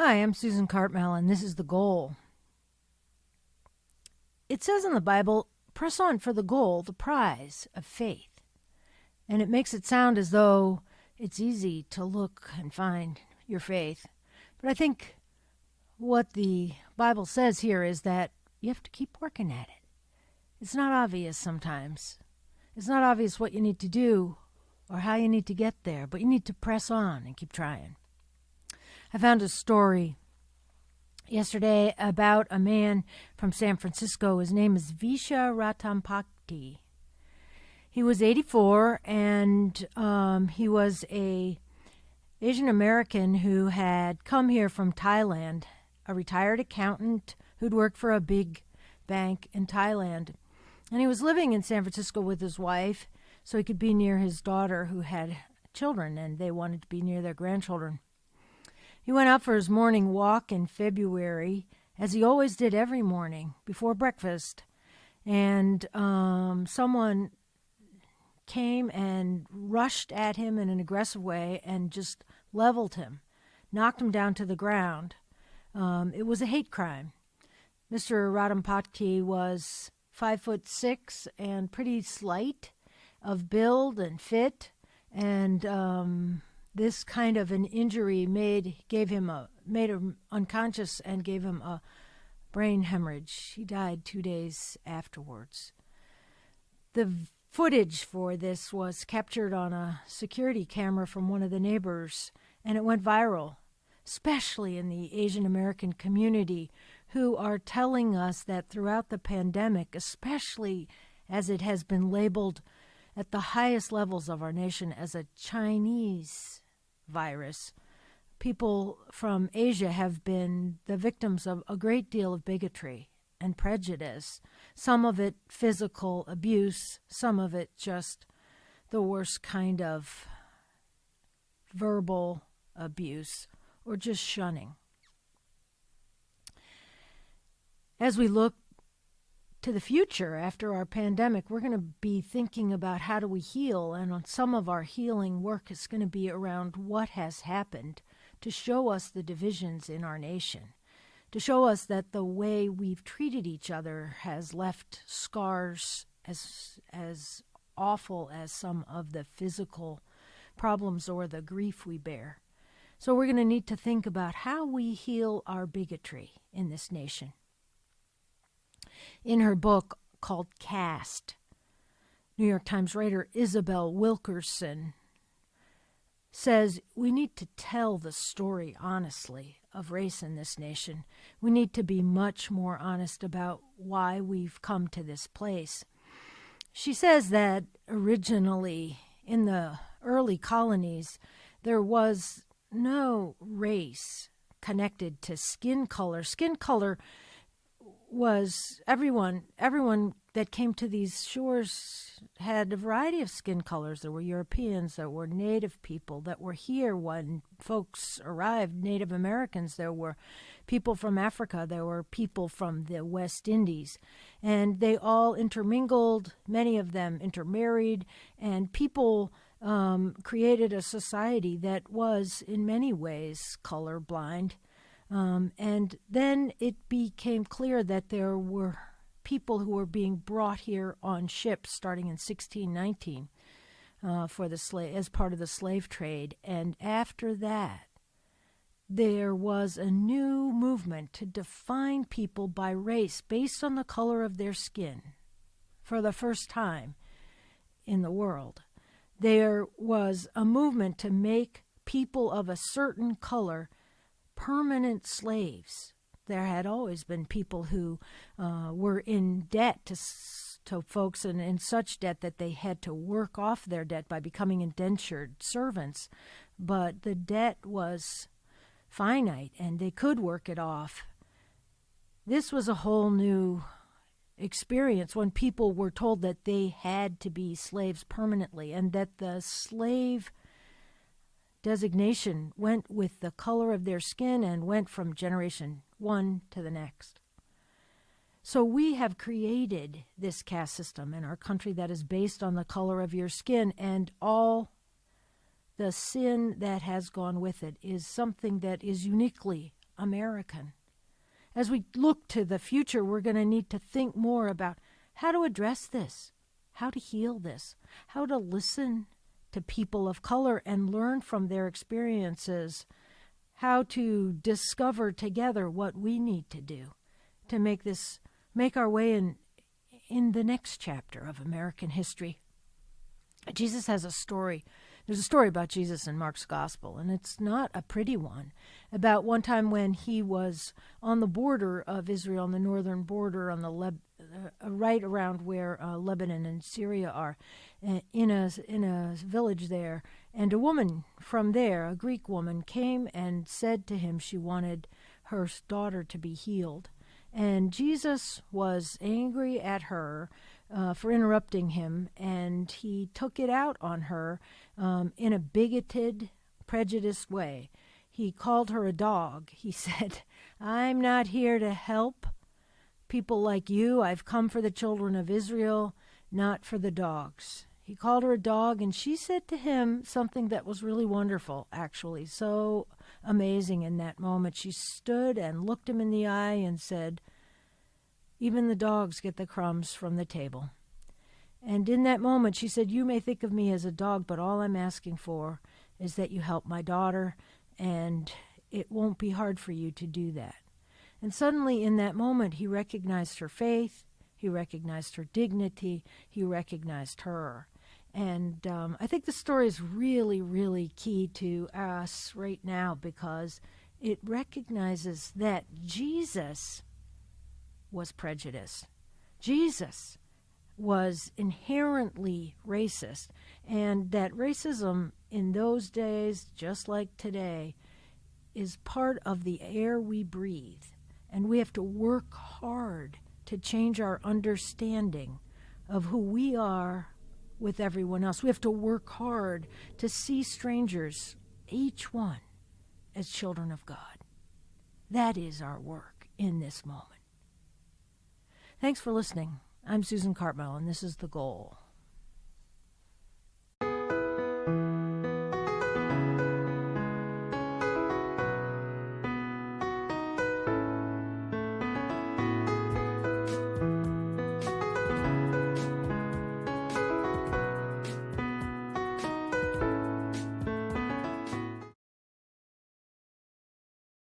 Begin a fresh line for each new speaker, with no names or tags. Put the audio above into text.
Hi, I'm Susan Cartmel, and this is The Goal. It says in the Bible, press on for the goal, the prize of faith. And it makes it sound as though it's easy to look and find your faith. But I think what the Bible says here is that you have to keep working at it. It's not obvious sometimes. It's not obvious what you need to do or how you need to get there, but you need to press on and keep trying. I found a story yesterday about a man from San Francisco. His name is Visha Ratampakdi. He was 84, and he was a Asian American who had come here from Thailand, a retired accountant who'd worked for a big bank in Thailand. And he was living in San Francisco with his wife so he could be near his daughter who had children, and they wanted to be near their grandchildren. He went out for his morning walk in February, as he always did every morning before breakfast. And someone came and rushed at him in an aggressive way and just leveled him, knocked him down to the ground. It was a hate crime. Mr. Ratampakdi was 5'6" and pretty slight of build and fit, and this kind of an injury made him unconscious and gave him a brain hemorrhage. He died 2 days afterwards. The footage for this was captured on a security camera from one of the neighbors, and it went viral, especially in the Asian American community, who are telling us that throughout the pandemic, especially as it has been labeled at the highest levels of our nation as a Chinese virus, people from Asia have been the victims of a great deal of bigotry and prejudice, some of it physical abuse, some of it just the worst kind of verbal abuse or just shunning. As we look to the future after our pandemic, we're going to be thinking about how do we heal, and on some of our healing work is going to be around what has happened to show us the divisions in our nation, to show us that the way we've treated each other has left scars as awful as some of the physical problems or the grief we bear. So we're going to need to think about how we heal our bigotry in this nation. In her book called Caste, New York Times writer Isabel Wilkerson says we need to tell the story honestly of race in this nation. We need to be much more honest about why we've come to this place. She says that originally in the early colonies, there was no race connected to skin color. Skin color was everyone that came to these shores had a variety of skin colors. There were Europeans, there were Native people that were here when folks arrived, Native Americans, there were people from Africa, there were people from the West Indies, and they all intermingled, many of them intermarried, and people created a society that was in many ways colorblind. And then it became clear that there were people who were being brought here on ships starting in 1619 for the as part of the slave trade. And after that, there was a new movement to define people by race based on the color of their skin for the first time in the world. There was a movement to make people of a certain color permanent slaves. There had always been people who were in debt to folks and in such debt that they had to work off their debt by becoming indentured servants. But the debt was finite and they could work it off. This was a whole new experience when people were told that they had to be slaves permanently and that the slave designation went with the color of their skin and went from generation one to the next. So we have created this caste system in our country that is based on the color of your skin, and all the sin that has gone with it is something that is uniquely American. As we look to the future, we're going to need to think more about how to address this, how to heal this, how to listen to people of color and learn from their experiences, how to discover together what we need to do to make our way in the next chapter of American history. Jesus has a story. There's a story about Jesus in Mark's Gospel, and it's not a pretty one, about one time when he was on the border of Israel, on the northern border, on the right around where Lebanon and Syria are, in a village there. And a woman from there, a Greek woman, came and said to him she wanted her daughter to be healed. And Jesus was angry at her for interrupting him, and he took it out on her in a bigoted, prejudiced way. He called her a dog. He said, "I'm not here to help people like you. I've come for the children of Israel, not for the dogs." He called her a dog, and she said to him something that was really wonderful, actually, so amazing in that moment. She stood and looked him in the eye and said, "Even the dogs get the crumbs from the table." And in that moment, she said, "You may think of me as a dog, but all I'm asking for is that you help my daughter, and it won't be hard for you to do that." And suddenly, in that moment, he recognized her faith, he recognized her dignity, he recognized her. And I think the story is really, really key to us right now because it recognizes that Jesus was prejudiced. Jesus was inherently racist, and that racism in those days, just like today, is part of the air we breathe. And we have to work hard to change our understanding of who we are with everyone else. We have to work hard to see strangers, each one, as children of God. That is our work in this moment. Thanks for listening. I'm Susan Cartmel, and this is The Goal.